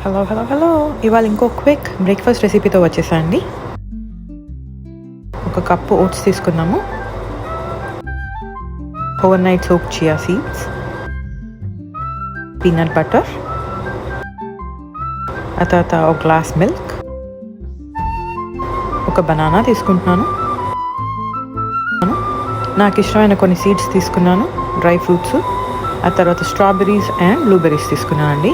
Hello ఇవాళ ఇంకో quick breakfast రెసిపీతో వచ్చేసండి. ఒక కప్పు ఓట్స్ తీసుకున్నాము, over night soak chia seeds, peanut butter, ఆ తర్వాత ఒక గ్లాస్ మిల్క్, ఒక బనానా తీసుకుంటున్నాను, నాకు ఇష్టమైన కొన్ని సీడ్స్ తీసుకున్నాను, డ్రై ఫ్రూట్స్, ఆ తర్వాత స్ట్రాబెర్రీస్ అండ్ బ్లూబెర్రీస్ తీసుకున్నానండి.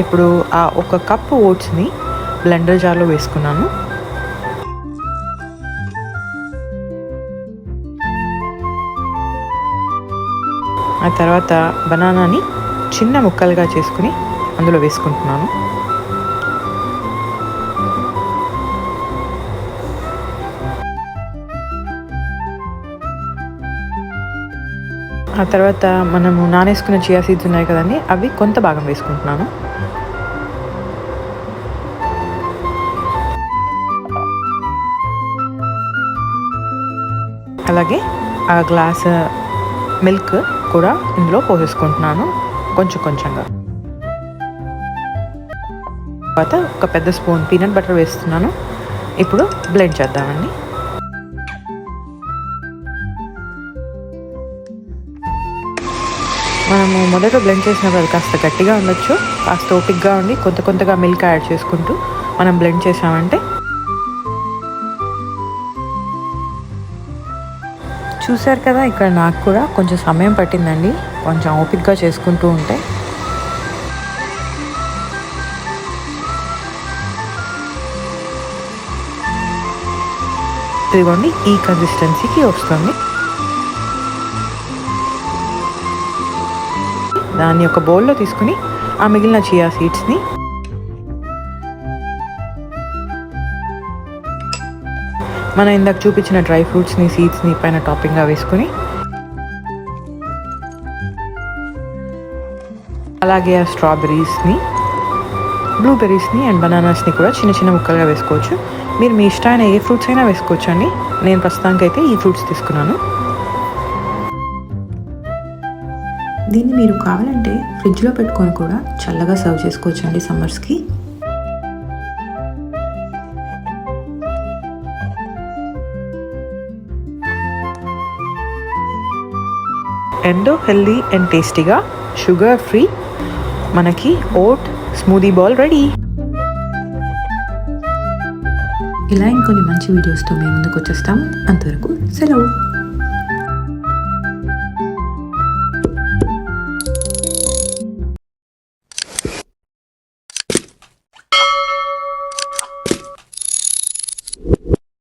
ఇప్పుడు ఆ ఒక కప్పు ఓట్స్ని బ్లెండర్ జార్లో వేసుకున్నాను. ఆ తర్వాత బనానాని చిన్న ముక్కలుగా చేసుకుని అందులో వేసుకుంటున్నాను. ఆ తర్వాత మనము నానేసుకున్న చియా సీడ్స్ ఉన్నాయి కదండి, అవి కొంత భాగం వేసుకుంటున్నాను. అలాగే ఆ గ్లాస్ మిల్క్ కూడా ఇందులో పోసేసుకుంటున్నాను కొంచెంగా. తర్వాత ఒక పెద్ద స్పూన్ పీనట్ బటర్ వేస్తున్నాను. ఇప్పుడు బ్లెండ్ చేద్దామండి. మనము మొదట బ్లెండ్ చేసినప్పుడు అది కాస్త గట్టిగా ఉండొచ్చు, కాస్త ఓపిక్గా ఉండి కొంతగా మిల్క్ యాడ్ చేసుకుంటూ మనం బ్లెండ్ చేసామంటే చూసారు కదా. ఇక్కడ నాకు కూడా కొంచెం సమయం పట్టిందండి, కొంచెం ఓపిక్గా చేసుకుంటూ ఉంటే. ఇదిగోండి ఈ కన్సిస్టెన్సీకి వస్తుంది. దాన్ని ఒక బౌల్లో తీసుకుని ఆ మిగిలిన చియా సీడ్స్ని మనం ఇందాక చూపించిన డ్రై ఫ్రూట్స్ని, సీడ్స్ని పైన టాపింగ్గా వేసుకుని, అలాగే ఆ స్ట్రాబెర్రీస్ని, బ్లూబెర్రీస్ని అండ్ బనానాస్ని కూడా చిన్న ముక్కలుగా వేసుకోవచ్చు. మీరు మీ ఇష్టమైన ఏ ఫ్రూట్స్ అయినా వేసుకోవచ్చు అండి. నేను ప్రస్తుతానికి అయితే ఈ ఫ్రూట్స్ తీసుకున్నాను. దీన్ని మీరు కావాలంటే ఫ్రిడ్జ్లో పెట్టుకొని కూడా చల్లగా సర్వ్ చేసుకోవచ్చు అండి సమ్మర్స్కి. ఎంతో హెల్దీ అండ్ టేస్టీగా షుగర్ ఫ్రీ మనకి ఓట్ స్మూదీ బాల్ రెడీ. ఇలా ఇంకొన్ని మంచి వీడియోస్తో మేము ముందుకు వచ్చేస్తాము. అంతవరకు సెలవు.